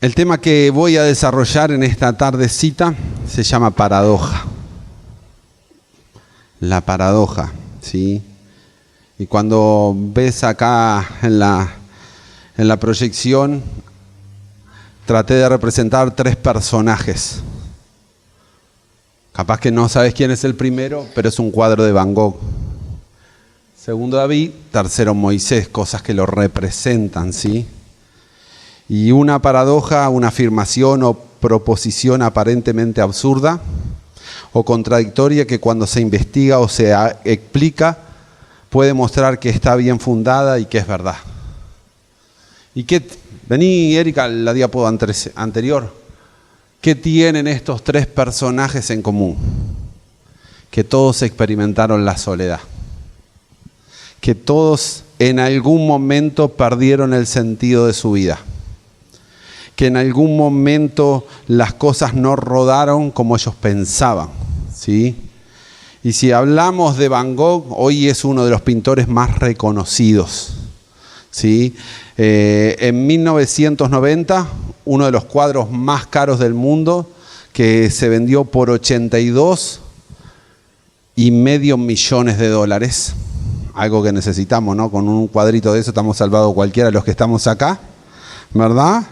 El tema que voy a desarrollar en esta tardecita se llama paradoja. La paradoja, ¿sí? Y cuando ves acá en la proyección, traté de representar 3 personajes. Capaz que no sabes quién es el primero, pero es un cuadro de Van Gogh. Segundo David, tercero Moisés, cosas que lo representan, ¿sí? Y una paradoja, una afirmación o proposición aparentemente absurda o contradictoria que cuando se investiga o se explica puede mostrar que está bien fundada y que es verdad. ¿Y qué? Vení, Erika, la diapo anterior. ¿Qué tienen estos 3 personajes en común? Que todos experimentaron la soledad. Que todos en algún momento perdieron el sentido de su vida. Que en algún momento las cosas no rodaron como ellos pensaban, ¿sí? Y si hablamos de Van Gogh, hoy es uno de los pintores más reconocidos, ¿sí? En 1990, uno de los cuadros más caros del mundo, que se vendió por $82,5 millones. Algo que necesitamos, ¿no? Con un cuadrito de eso estamos salvados cualquiera de los que estamos acá, ¿verdad?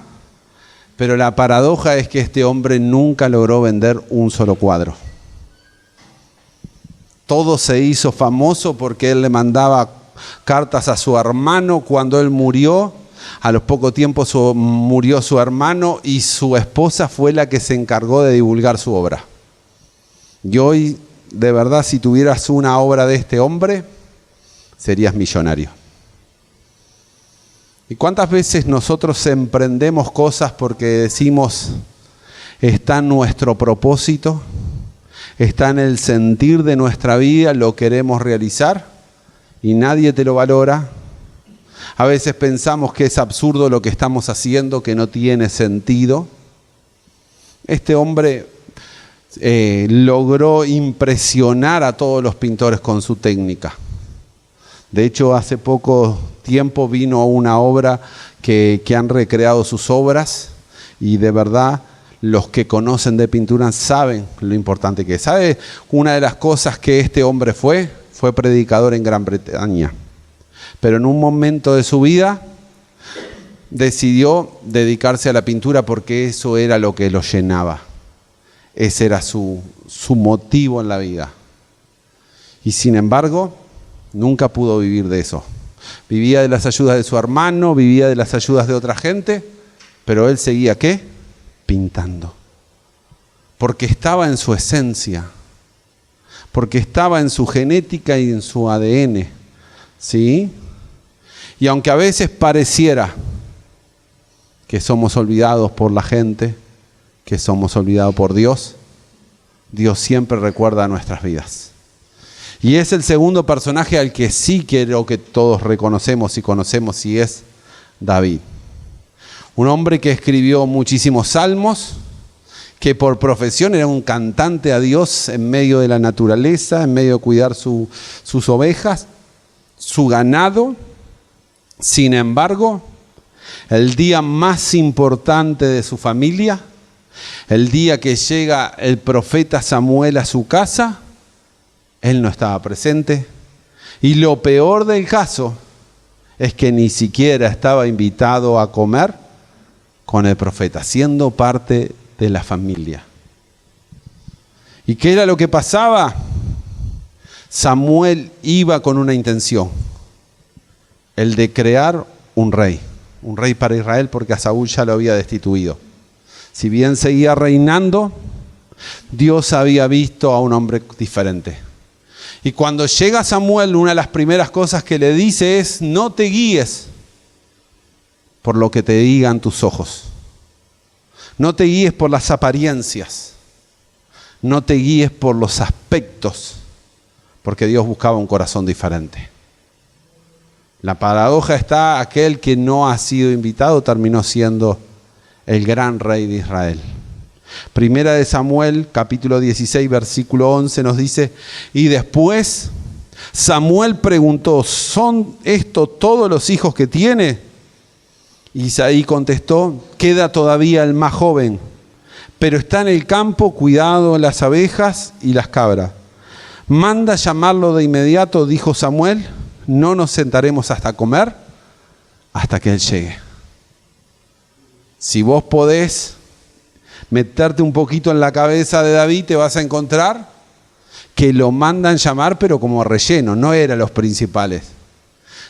Pero la paradoja es que este hombre nunca logró vender un solo cuadro. Todo se hizo famoso porque él le mandaba cartas a su hermano cuando él murió. A los pocos tiempos murió su hermano y su esposa fue la que se encargó de divulgar su obra. Y hoy, de verdad, si tuvieras una obra de este hombre, serías millonario. ¿Y cuántas veces nosotros emprendemos cosas porque decimos, está en nuestro propósito, está en el sentir de nuestra vida, lo queremos realizar y nadie te lo valora? A veces pensamos que es absurdo lo que estamos haciendo, que no tiene sentido. Este hombre logró impresionar a todos los pintores con su técnica. De hecho, hace poco tiempo vino una obra que han recreado sus obras y de verdad los que conocen de pintura saben lo importante que es. ¿Sabe? Una de las cosas que este hombre fue predicador en Gran Bretaña. Pero en un momento de su vida decidió dedicarse a la pintura porque eso era lo que lo llenaba. Ese era su motivo en la vida. Y sin embargo, nunca pudo vivir de eso. Vivía de las ayudas de su hermano, vivía de las ayudas de otra gente, pero él seguía, ¿qué? Pintando. Porque estaba en su esencia, porque estaba en su genética y en su ADN, ¿sí? Y aunque a veces pareciera que somos olvidados por la gente, que somos olvidados por Dios, Dios siempre recuerda nuestras vidas. Y es el segundo personaje al que sí quiero que todos reconocemos y conocemos, y es David. Un hombre que escribió muchísimos salmos, que por profesión era un cantante a Dios en medio de la naturaleza, en medio de cuidar sus ovejas, su ganado. Sin embargo, el día más importante de su familia, el día que llega el profeta Samuel a su casa, él no estaba presente, y lo peor del caso es que ni siquiera estaba invitado a comer con el profeta, siendo parte de la familia. ¿Y qué era lo que pasaba? Samuel iba con una intención, el de crear un rey para Israel, porque a Saúl ya lo había destituido. Si bien seguía reinando, Dios había visto a un hombre diferente. Y cuando llega Samuel, una de las primeras cosas que le dice es: no te guíes por lo que te digan tus ojos. No te guíes por las apariencias. No te guíes por los aspectos, porque Dios buscaba un corazón diferente. La paradoja está: aquel que no ha sido invitado terminó siendo el gran rey de Israel. Primera de Samuel, capítulo 16, versículo 11 nos dice: y después Samuel preguntó: ¿son estos todos los hijos que tiene? Isaí contestó: queda todavía el más joven, pero está en el campo cuidando de las abejas y las cabras. Manda llamarlo de inmediato, dijo Samuel. No nos sentaremos hasta comer hasta que él llegue. Si vos podés meterte un poquito en la cabeza de David, te vas a encontrar que lo mandan llamar, pero como relleno, no eran los principales.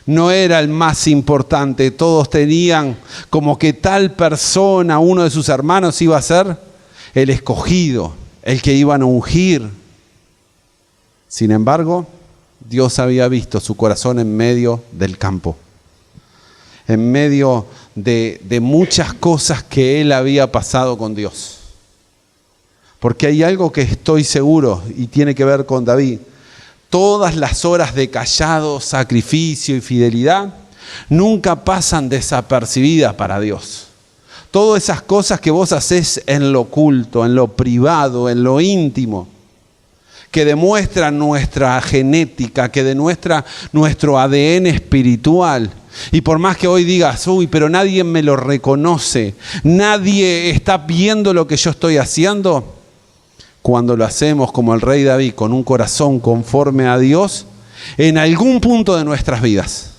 No era el más importante. Todos tenían como que tal persona, uno de sus hermanos, iba a ser el escogido, el que iban a ungir. Sin embargo, Dios había visto su corazón en medio del campo, en medio de muchas cosas que él había pasado con Dios. Porque hay algo que estoy seguro y tiene que ver con David. Todas las horas de callado, sacrificio y fidelidad nunca pasan desapercibidas para Dios. Todas esas cosas que vos hacés en lo oculto, en lo privado, en lo íntimo, que demuestran nuestra genética, que demuestra nuestro ADN espiritual. Y por más que hoy digas, uy, pero nadie me lo reconoce, nadie está viendo lo que yo estoy haciendo, cuando lo hacemos como el rey David, con un corazón conforme a Dios, en algún punto de nuestras vidas,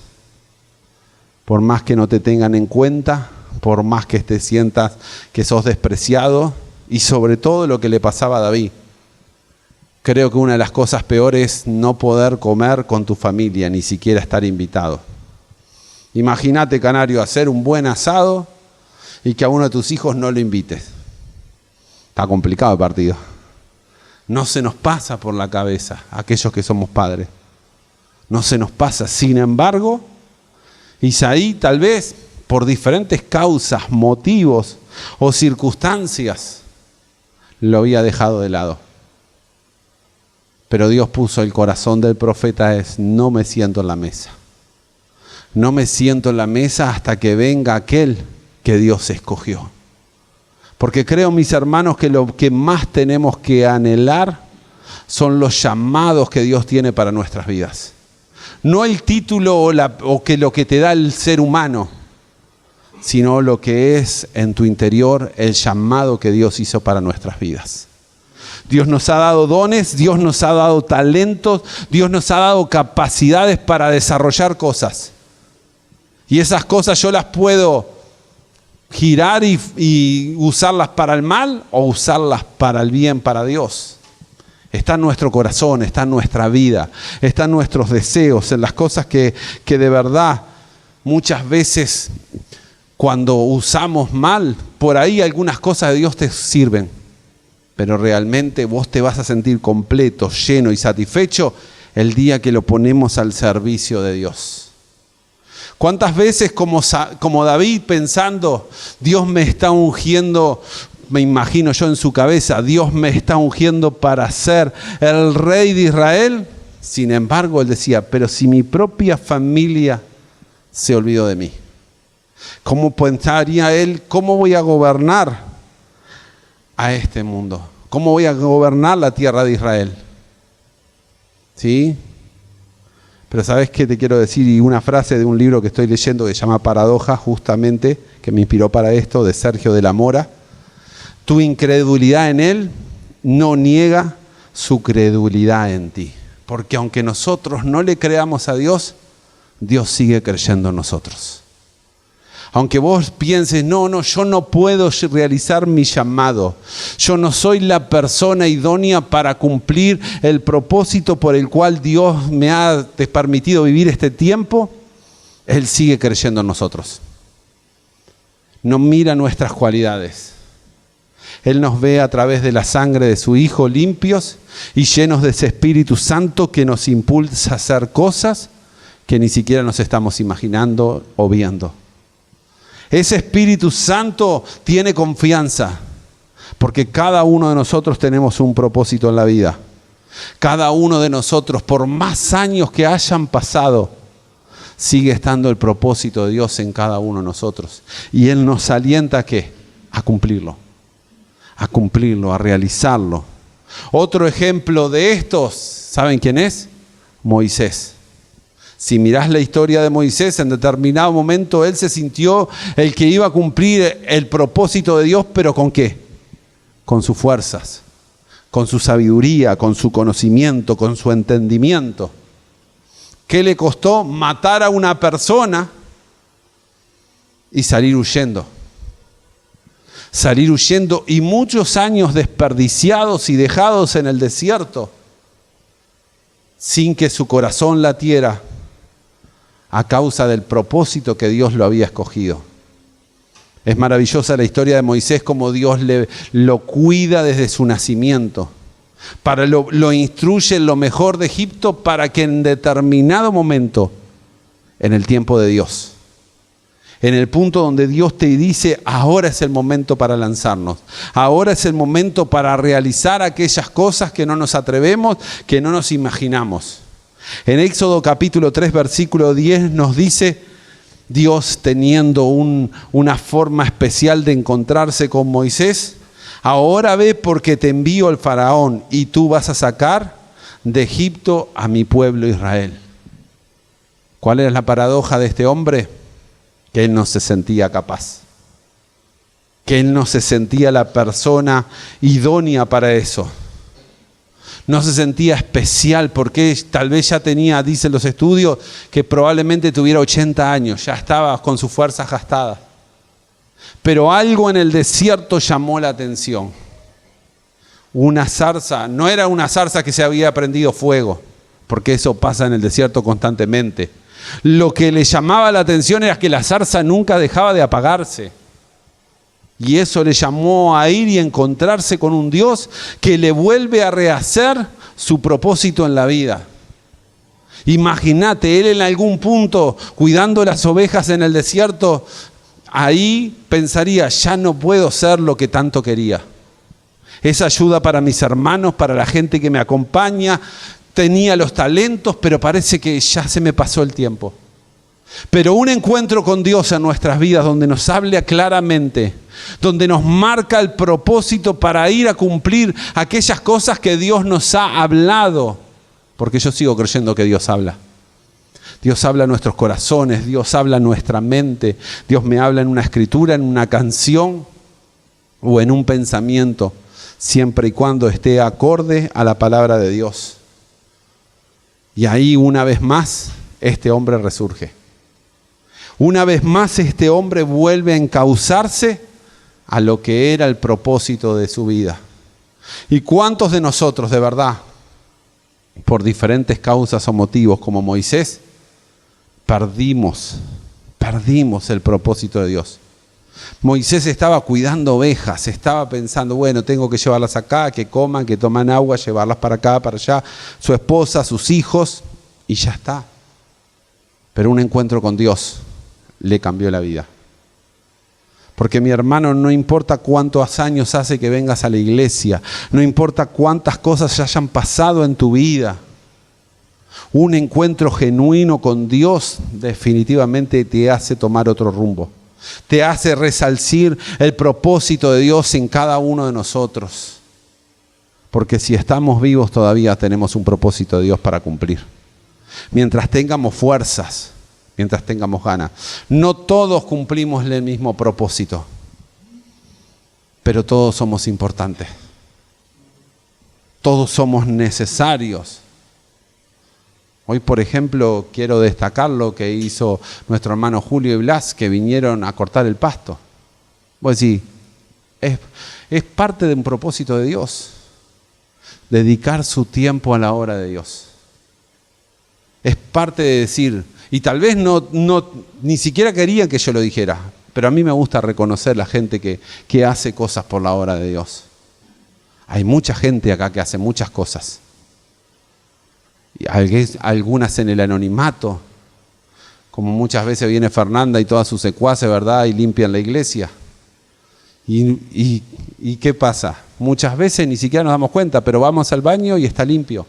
por más que no te tengan en cuenta, por más que te sientas que sos despreciado, y sobre todo lo que le pasaba a David. Creo que una de las cosas peores es no poder comer con tu familia, ni siquiera estar invitado. Imagínate, Canario, hacer un buen asado y que a uno de tus hijos no lo invites. Está complicado el partido. No se nos pasa por la cabeza a aquellos que somos padres. No se nos pasa. Sin embargo, Isaí tal vez por diferentes causas, motivos o circunstancias lo había dejado de lado. Pero Dios puso el corazón del profeta es: no me siento en la mesa. No me siento en la mesa hasta que venga aquel que Dios escogió. Porque creo, mis hermanos, que lo que más tenemos que anhelar son los llamados que Dios tiene para nuestras vidas. No el título o que lo que te da el ser humano, sino lo que es en tu interior el llamado que Dios hizo para nuestras vidas. Dios nos ha dado dones, Dios nos ha dado talentos, Dios nos ha dado capacidades para desarrollar cosas. Y esas cosas yo las puedo girar y usarlas para el mal o usarlas para el bien, para Dios. Está en nuestro corazón, está en nuestra vida, está en nuestros deseos, en las cosas que de verdad muchas veces cuando usamos mal, por ahí algunas cosas de Dios te sirven. Pero realmente vos te vas a sentir completo, lleno y satisfecho el día que lo ponemos al servicio de Dios. ¿Cuántas veces como David pensando, Dios me está ungiendo, me imagino yo en su cabeza, Dios me está ungiendo para ser el rey de Israel? Sin embargo, él decía, pero si mi propia familia se olvidó de mí, ¿cómo pensaría él, cómo voy a gobernar a este mundo? ¿Cómo voy a gobernar la tierra de Israel? ¿Sí? Pero ¿sabes qué te quiero decir? Y una frase de un libro que estoy leyendo que se llama Paradoja, justamente, que me inspiró para esto, de Sergio de la Mora. Tu incredulidad en él no niega su credulidad en ti. Porque aunque nosotros no le creamos a Dios, Dios sigue creyendo en nosotros. Aunque vos pienses, no, yo no puedo realizar mi llamado. Yo no soy la persona idónea para cumplir el propósito por el cual Dios me ha permitido vivir este tiempo. Él sigue creyendo en nosotros. No mira nuestras cualidades. Él nos ve a través de la sangre de su Hijo limpios y llenos de ese Espíritu Santo que nos impulsa a hacer cosas que ni siquiera nos estamos imaginando o viendo. Ese Espíritu Santo tiene confianza, porque cada uno de nosotros tenemos un propósito en la vida. Cada uno de nosotros, por más años que hayan pasado, sigue estando el propósito de Dios en cada uno de nosotros. Y Él nos alienta ¿a qué? A cumplirlo, a realizarlo. Otro ejemplo de estos, ¿saben quién es? Moisés. Si mirás la historia de Moisés, en determinado momento él se sintió el que iba a cumplir el propósito de Dios, pero ¿con qué? Con sus fuerzas, con su sabiduría, con su conocimiento, con su entendimiento. ¿Qué le costó? Matar a una persona y salir huyendo. Salir huyendo y muchos años desperdiciados y dejados en el desierto, sin que su corazón latiera a causa del propósito que Dios lo había escogido. Es maravillosa la historia de Moisés, como Dios lo cuida desde su nacimiento. Lo instruye en lo mejor de Egipto para que en determinado momento, en el tiempo de Dios, en el punto donde Dios te dice, ahora es el momento para lanzarnos, ahora es el momento para realizar aquellas cosas que no nos atrevemos, que no nos imaginamos. En Éxodo capítulo 3, versículo 10 nos dice, Dios teniendo una forma especial de encontrarse con Moisés, ahora ve porque te envío al faraón y tú vas a sacar de Egipto a mi pueblo Israel. ¿Cuál era la paradoja de este hombre? Que él no se sentía capaz, que él no se sentía la persona idónea para eso. No se sentía especial porque tal vez ya tenía, dicen los estudios, que probablemente tuviera 80 años, ya estaba con sus fuerzas gastadas. Pero algo en el desierto llamó la atención. Una zarza, no era una zarza que se había prendido fuego, porque eso pasa en el desierto constantemente. Lo que le llamaba la atención era que la zarza nunca dejaba de apagarse. Y eso le llamó a ir y encontrarse con un Dios que le vuelve a rehacer su propósito en la vida. Imagínate, él en algún punto, cuidando las ovejas en el desierto, ahí pensaría, ya no puedo ser lo que tanto quería. Es ayuda para mis hermanos, para la gente que me acompaña. Tenía los talentos, pero parece que ya se me pasó el tiempo. Pero un encuentro con Dios en nuestras vidas donde nos hable claramente, donde nos marca el propósito para ir a cumplir aquellas cosas que Dios nos ha hablado, porque yo sigo creyendo que Dios habla. Dios habla en nuestros corazones, Dios habla en nuestra mente, Dios me habla en una escritura, en una canción o en un pensamiento, siempre y cuando esté acorde a la palabra de Dios. Y ahí una vez más este hombre resurge. Una vez más este hombre vuelve a encauzarse a lo que era el propósito de su vida. ¿Y cuántos de nosotros de verdad, por diferentes causas o motivos como Moisés, perdimos el propósito de Dios? Moisés estaba cuidando ovejas, estaba pensando, bueno, tengo que llevarlas acá, que coman, que toman agua, llevarlas para acá, para allá, su esposa, sus hijos, y ya está. Pero un encuentro con Dios le cambió la vida. Porque mi hermano, no importa cuántos años hace que vengas a la iglesia, no importa cuántas cosas ya hayan pasado en tu vida, un encuentro genuino con Dios definitivamente te hace tomar otro rumbo. Te hace resalcir el propósito de Dios en cada uno de nosotros. Porque si estamos vivos todavía tenemos un propósito de Dios para cumplir. Mientras tengamos fuerzas, mientras tengamos ganas. No todos cumplimos el mismo propósito, pero todos somos importantes. Todos somos necesarios. Hoy, por ejemplo, quiero destacar lo que hizo nuestro hermano Julio y Blas, que vinieron a cortar el pasto. Vos decís, es parte de un propósito de Dios, dedicar su tiempo a la obra de Dios. Es parte de decir, y tal vez ni siquiera querían que yo lo dijera, pero a mí me gusta reconocer la gente que hace cosas por la obra de Dios. Hay mucha gente acá que hace muchas cosas. Y algunas en el anonimato, como muchas veces viene Fernanda y todas sus secuaces, ¿verdad? Y limpian la iglesia. ¿Y qué pasa? Muchas veces ni siquiera nos damos cuenta, pero vamos al baño y está limpio.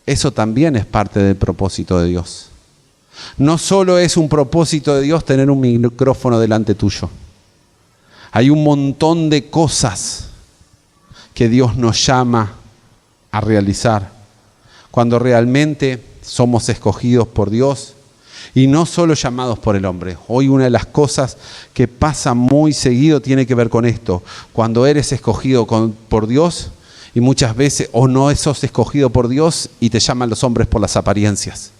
Eso también es parte del propósito de Dios. No solo es un propósito de Dios tener un micrófono delante tuyo. Hay un montón de cosas que Dios nos llama a realizar. Cuando realmente, somos escogidos por Dios y no solo llamados por el hombre. Hoy una de las cosas que pasa muy seguido tiene que ver con esto. Cuando eres escogido por Dios y muchas veces o no sos escogido por Dios y te llaman los hombres por las apariencias.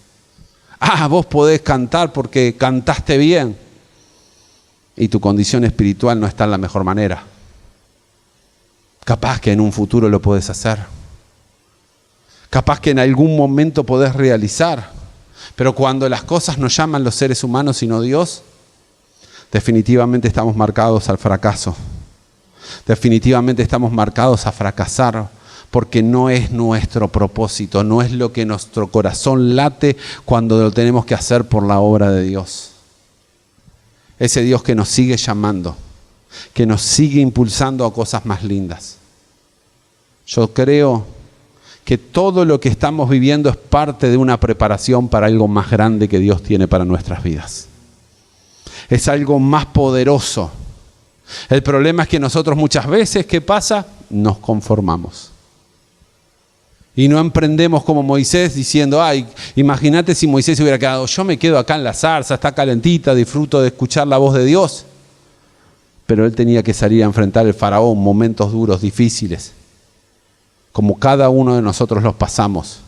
Vos podés cantar porque cantaste bien y tu condición espiritual no está en la mejor manera. Capaz que en un futuro lo podés hacer. Capaz que en algún momento podés realizar. Pero cuando las cosas nos llaman los seres humanos y no Dios, definitivamente estamos marcados al fracaso. Definitivamente estamos marcados a fracasar porque no es nuestro propósito, no es lo que nuestro corazón late cuando lo tenemos que hacer por la obra de Dios. Ese Dios que nos sigue llamando, que nos sigue impulsando a cosas más lindas. Yo creo que todo lo que estamos viviendo es parte de una preparación para algo más grande que Dios tiene para nuestras vidas. Es algo más poderoso. El problema es que nosotros muchas veces, ¿qué pasa? Nos conformamos. Y no emprendemos como Moisés diciendo, imagínate si Moisés hubiera quedado, yo me quedo acá en la zarza, está calentita, disfruto de escuchar la voz de Dios. Pero él tenía que salir a enfrentar al faraón, momentos duros, difíciles, como cada uno de nosotros los pasamos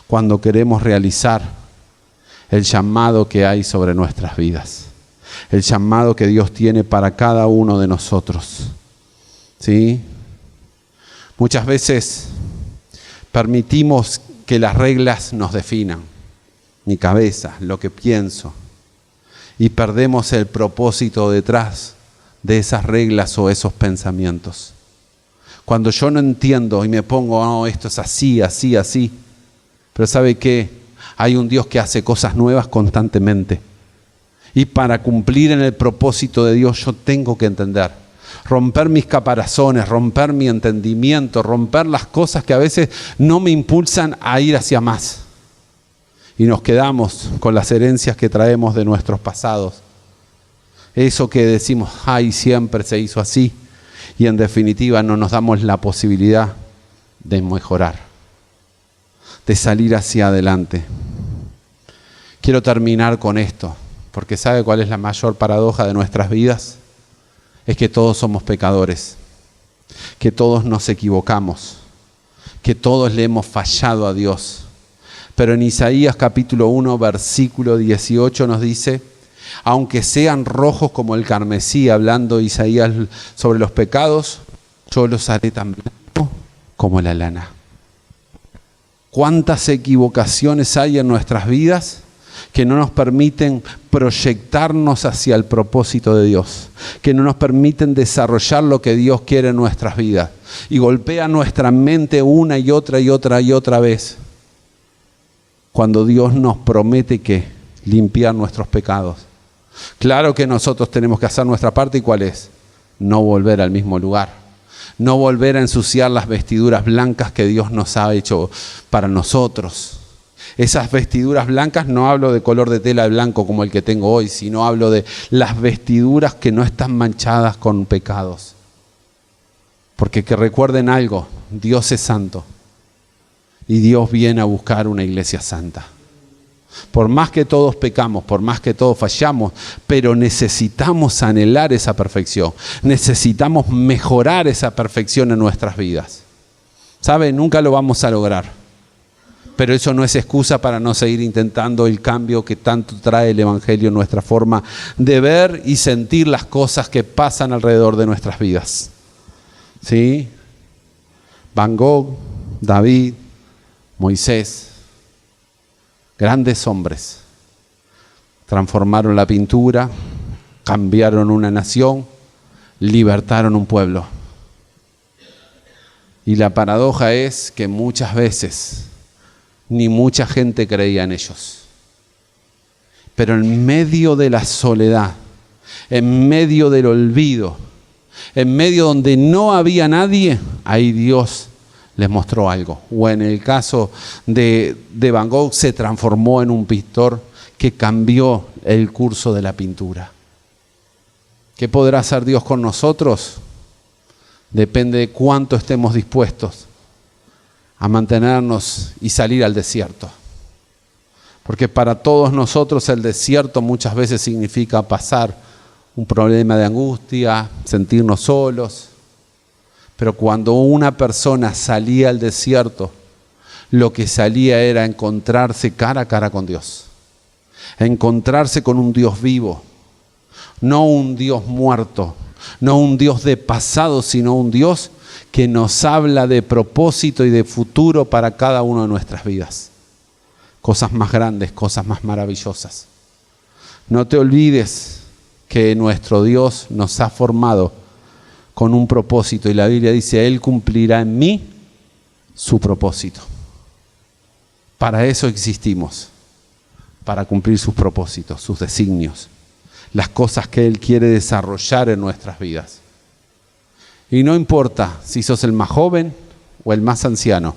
cuando queremos realizar el llamado que hay sobre nuestras vidas, el llamado que Dios tiene para cada uno de nosotros. ¿Sí? Muchas veces permitimos que las reglas nos definan, mi cabeza, lo que pienso, y perdemos el propósito detrás de esas reglas o esos pensamientos. Cuando yo no entiendo y me pongo, esto es así, así, así, pero ¿sabe qué? Hay un Dios que hace cosas nuevas constantemente. Y para cumplir en el propósito de Dios yo tengo que entender. Romper mis caparazones, romper mi entendimiento, romper las cosas que a veces no me impulsan a ir hacia más. Y nos quedamos con las herencias que traemos de nuestros pasados. Eso que decimos, siempre se hizo así. Y en definitiva no nos damos la posibilidad de mejorar, de salir hacia adelante. Quiero terminar con esto, porque ¿sabe cuál es la mayor paradoja de nuestras vidas? Es que todos somos pecadores, que todos nos equivocamos, que todos le hemos fallado a Dios. Pero en Isaías capítulo 1, versículo 18 nos dice, aunque sean rojos como el carmesí, hablando Isaías sobre los pecados, yo los haré tan blancos como la lana. ¿Cuántas equivocaciones hay en nuestras vidas que no nos permiten proyectarnos hacia el propósito de Dios, que no nos permiten desarrollar lo que Dios quiere en nuestras vidas? Y golpea nuestra mente una y otra y otra y otra vez, cuando Dios nos promete que limpiar nuestros pecados. Claro que nosotros tenemos que hacer nuestra parte, ¿y cuál es? No volver al mismo lugar, no volver a ensuciar las vestiduras blancas que Dios nos ha hecho para nosotros. Esas vestiduras blancas, no hablo de color de tela blanco como el que tengo hoy, sino hablo de las vestiduras que no están manchadas con pecados. Porque que recuerden algo, Dios es santo y Dios viene a buscar una iglesia santa. Por más que todos pecamos, por más que todos fallamos, pero necesitamos anhelar esa perfección. Necesitamos mejorar esa perfección en nuestras vidas. ¿Sabe? Nunca lo vamos a lograr. Pero eso no es excusa para no seguir intentando el cambio que tanto trae el Evangelio en nuestra forma de ver y sentir las cosas que pasan alrededor de nuestras vidas. ¿Sí? Van Gogh, David, Moisés, grandes hombres, transformaron la pintura, cambiaron una nación, libertaron un pueblo. Y la paradoja es que muchas veces ni mucha gente creía en ellos. Pero en medio de la soledad, en medio del olvido, en medio donde no había nadie, ahí Dios les mostró algo. O en el caso de Van Gogh, se transformó en un pintor que cambió el curso de la pintura. ¿Qué podrá hacer Dios con nosotros? Depende de cuánto estemos dispuestos a mantenernos y salir al desierto. Porque para todos nosotros el desierto muchas veces significa pasar un problema de angustia, sentirnos solos. Pero cuando una persona salía al desierto, lo que salía era encontrarse cara a cara con Dios. Encontrarse con un Dios vivo. No un Dios muerto, no un Dios de pasado, sino un Dios que nos habla de propósito y de futuro para cada una de nuestras vidas. Cosas más grandes, cosas más maravillosas. No te olvides que nuestro Dios nos ha formado con un propósito y la Biblia dice, Él cumplirá en mí su propósito. Para eso existimos, para cumplir sus propósitos, sus designios, las cosas que Él quiere desarrollar en nuestras vidas. Y no importa si sos el más joven o el más anciano,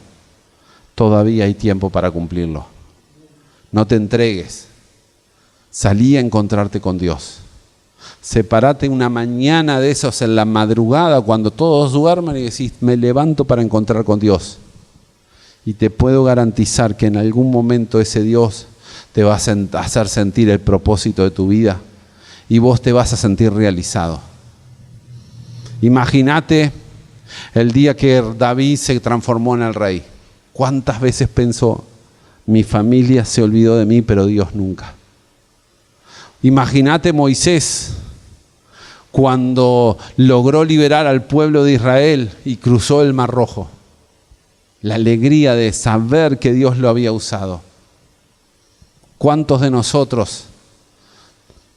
todavía hay tiempo para cumplirlo. No te entregues, salí a encontrarte con Dios. Separate una mañana de esos en la madrugada cuando todos duerman y decís, me levanto para encontrar con Dios. Y te puedo garantizar que en algún momento ese Dios te va a hacer sentir el propósito de tu vida y vos te vas a sentir realizado. Imagínate el día que David se transformó en el rey. ¿Cuántas veces pensó, mi familia se olvidó de mí, pero Dios nunca? Imagínate Moisés cuando logró liberar al pueblo de Israel y cruzó el Mar Rojo. La alegría de saber que Dios lo había usado. ¿Cuántos de nosotros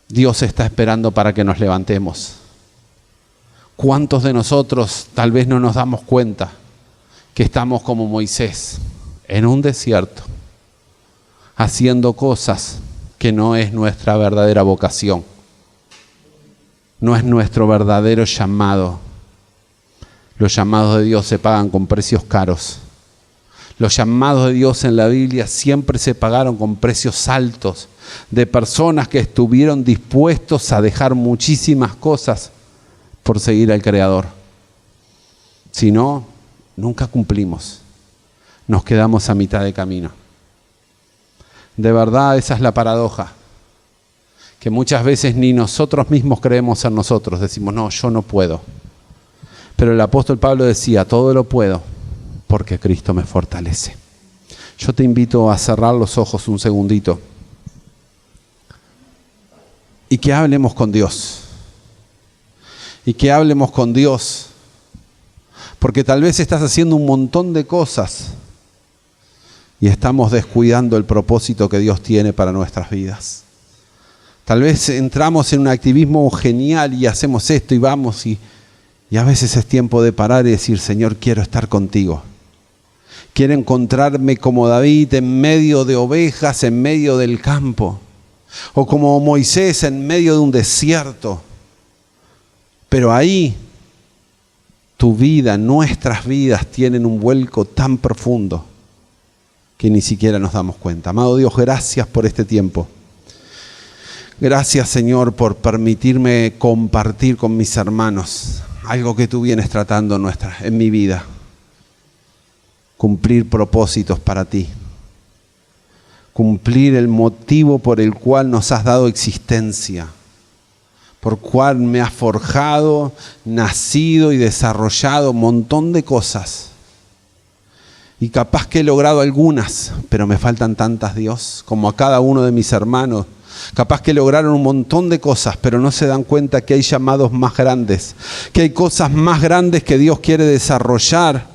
Dios está esperando para que nos levantemos? ¿Cuántos de nosotros tal vez no nos damos cuenta que estamos como Moisés en un desierto haciendo cosas que no es nuestra verdadera vocación? No es nuestro verdadero llamado. Los llamados de Dios se pagan con precios caros. Los llamados de Dios en la Biblia siempre se pagaron con precios altos, de personas que estuvieron dispuestos a dejar muchísimas cosas por seguir al Creador. Si no, nunca cumplimos. Nos quedamos a mitad de camino. De verdad, esa es la paradoja. Que muchas veces ni nosotros mismos creemos ser nosotros. Decimos, no, yo no puedo. Pero el apóstol Pablo decía, todo lo puedo porque Cristo me fortalece. Yo te invito a cerrar los ojos un segundito y que hablemos con Dios. Y que hablemos con Dios. Porque tal vez estás haciendo un montón de cosas y estamos descuidando el propósito que Dios tiene para nuestras vidas. Tal vez entramos en un activismo genial y hacemos esto y vamos y a veces es tiempo de parar y decir, Señor, quiero estar contigo. Quiero encontrarme como David en medio de ovejas, en medio del campo. O como Moisés en medio de un desierto. Pero ahí tu vida, nuestras vidas tienen un vuelco tan profundo que ni siquiera nos damos cuenta. Amado Dios, gracias por este tiempo. Gracias, Señor, por permitirme compartir con mis hermanos algo que tú vienes tratando en mi vida. Cumplir propósitos para ti. Cumplir el motivo por el cual nos has dado existencia. Por cual me has forjado, nacido y desarrollado un montón de cosas. Y capaz que he logrado algunas, pero me faltan tantas, Dios, como a cada uno de mis hermanos. Capaz que lograron un montón de cosas, pero no se dan cuenta que hay llamados más grandes, que hay cosas más grandes que Dios quiere desarrollar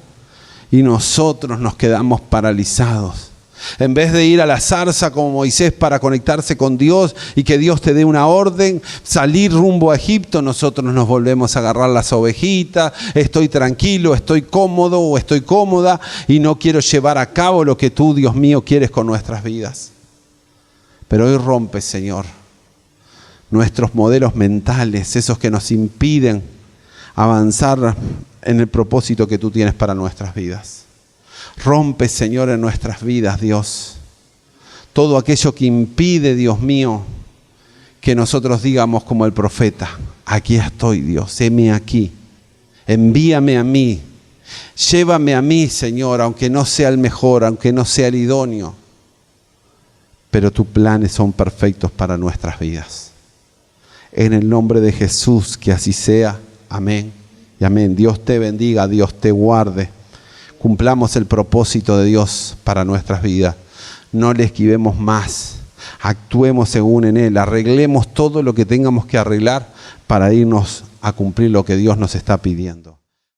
y nosotros nos quedamos paralizados. En vez de ir a la zarza como Moisés para conectarse con Dios y que Dios te dé una orden, salir rumbo a Egipto, nosotros nos volvemos a agarrar las ovejitas, estoy tranquilo, estoy cómodo o estoy cómoda y no quiero llevar a cabo lo que tú, Dios mío, quieres con nuestras vidas. Pero hoy rompe, Señor, nuestros modelos mentales, esos que nos impiden avanzar en el propósito que tú tienes para nuestras vidas. Rompe, Señor, en nuestras vidas, Dios, todo aquello que impide, Dios mío, que nosotros digamos como el profeta, aquí estoy, Dios, heme aquí, envíame a mí, llévame a mí, Señor, aunque no sea el mejor, aunque no sea el idóneo. pero tus planes son perfectos para nuestras vidas. En el nombre de Jesús, que así sea. Amén y amén. Dios te bendiga, Dios te guarde. Cumplamos el propósito de Dios para nuestras vidas. No le esquivemos más. Actuemos según en Él. Arreglemos todo lo que tengamos que arreglar para irnos a cumplir lo que Dios nos está pidiendo.